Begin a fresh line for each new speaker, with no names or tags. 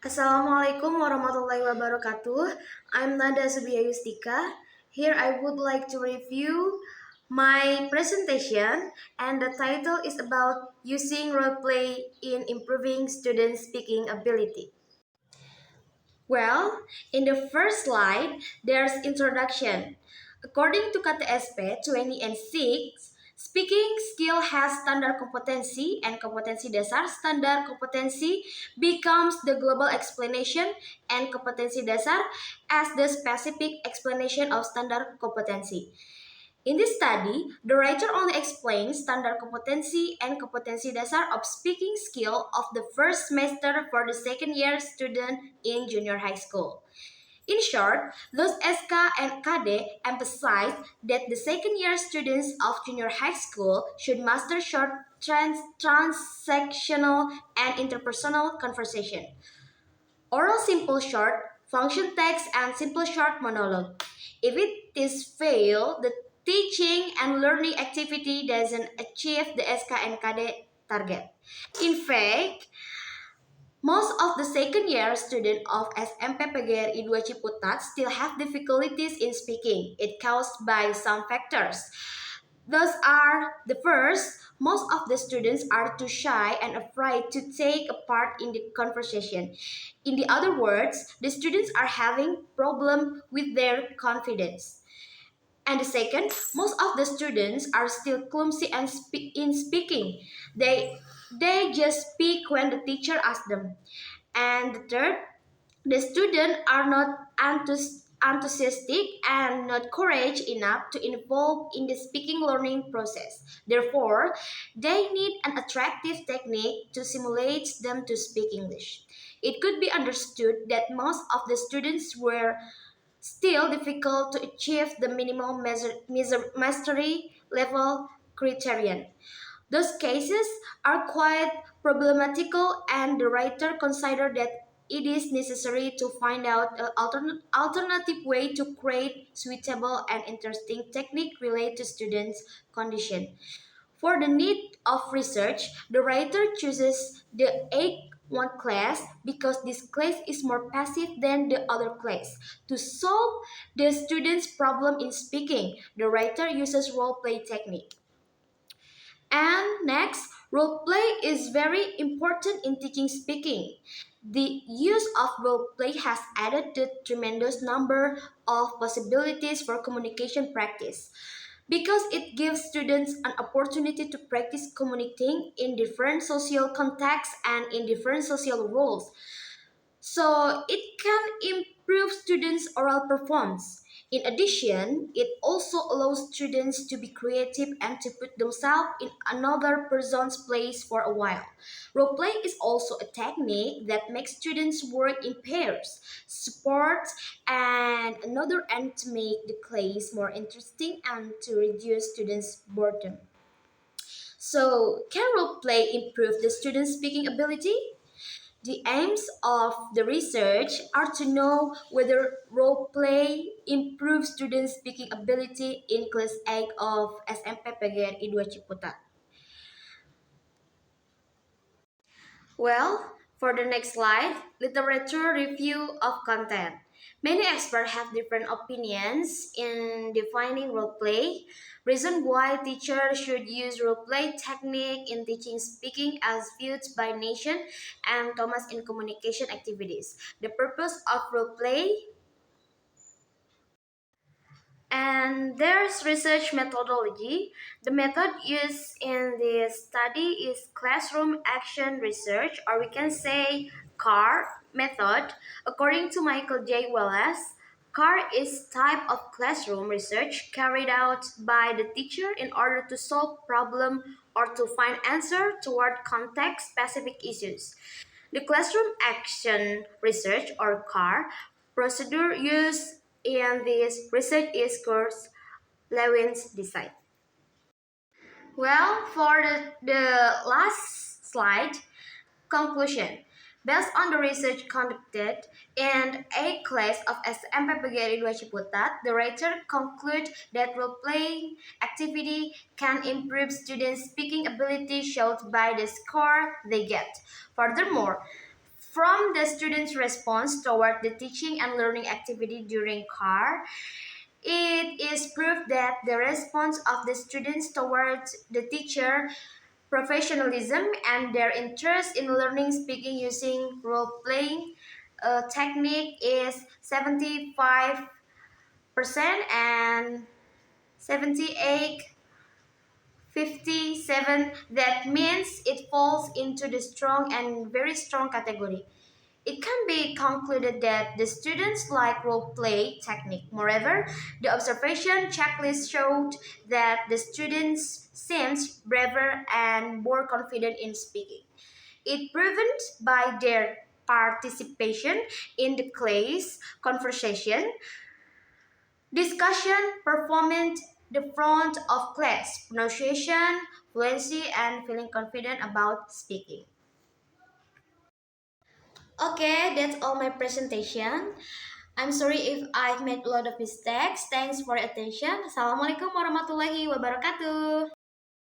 Assalamualaikum warahmatullahi wabarakatuh. I'm Nada Subhiyah. Here I would like to review my presentation, and the title is about using role play in improving students' speaking ability. Well, in the first slide, there's introduction. According to KTSP 2006, speaking skill has standard competency and kompetensi dasar. Standard competency becomes the global explanation and kompetensi dasar as the specific explanation of standard competency. In this study, the writer only explains standard competency and kompetensi dasar of speaking skill of the first semester for the second year student in junior high school. In short, those SK and KD emphasize that the second year students of junior high school should master short transactional and interpersonal conversation, oral simple short, function text, and simple short monologue. If it is failed, the teaching and learning activity doesn't achieve the SK and KD target. In fact, most of the second year students of SMP PGRI 2 Ciputat still have difficulties in speaking. It caused by some factors. Those are the first, most of the students are too shy and afraid to take a part in the conversation. In the other words, the students are having problem with their confidence. And the second, most of the students are still clumsy and in speaking. They just speak when the teacher asks them. And the third, the students are not enthusiastic and not courage enough to involve in the speaking learning process. Therefore, they need an attractive technique to simulate them to speak English. It could be understood that most of the students were still difficult to achieve the minimum mastery level criterion. Those cases are quite problematical, and the writer considered that it is necessary to find out an alternative way to create suitable and interesting technique related to students' condition. For the need of research, the writer chooses the A1 class because this class is more passive than the other class. To solve the student's problem in speaking, the writer uses role play technique. And next, role play is very important in teaching speaking. The use of role play has added a tremendous number of possibilities for communication practice because it gives students an opportunity to practice communicating in different social contexts and in different social roles. So it can improve students' oral performance. In addition, it also allows students to be creative and to put themselves in another person's place for a while. Roleplay is also a technique that makes students work in pairs, support, and another end to make the class more interesting and to reduce students' boredom. So, can roleplay improve the students' speaking ability? The aims of the research are to know whether role play improves students' speaking ability in class 8 of SMP PGRI 2 Ciputat. Well, for the next slide, literature review of content. Many experts have different opinions in defining role play. Reason why teachers should use role play technique in teaching speaking as viewed by Nation and Thomas in communication activities. The purpose of role play. And there's research methodology. The method used in this study is classroom action research, or we can say CAR method. According to Michael J. Wallace, CAR is type of classroom research carried out by the teacher in order to solve problem or to find answer toward context-specific issues. The classroom action research, or CAR, procedure used in this research is course Lewin's design. Well, for the last slide, conclusion. Based on the research conducted in a class of SMP PGRI 2 Ciputat, the writer concludes that role-playing activity can improve students' speaking ability showed by the score they get. Furthermore, From the student's response toward the teaching and learning activity during CAR, it is proof that the response of the students towards the teacher professionalism and their interest in learning speaking using role-playing technique is 75% and 78.57. That means it falls into the strong and very strong category. It can be concluded that the students like role-play technique. Moreover, the observation checklist showed that the students seems braver and more confident in speaking. It proven by their participation in the class conversation, discussion, performance, the front of class, pronunciation, fluency, and feeling confident about speaking. Okay, that's all my presentation. I'm sorry if I've made a lot of mistakes. Thanks for your attention. Assalamualaikum warahmatullahi wabarakatuh.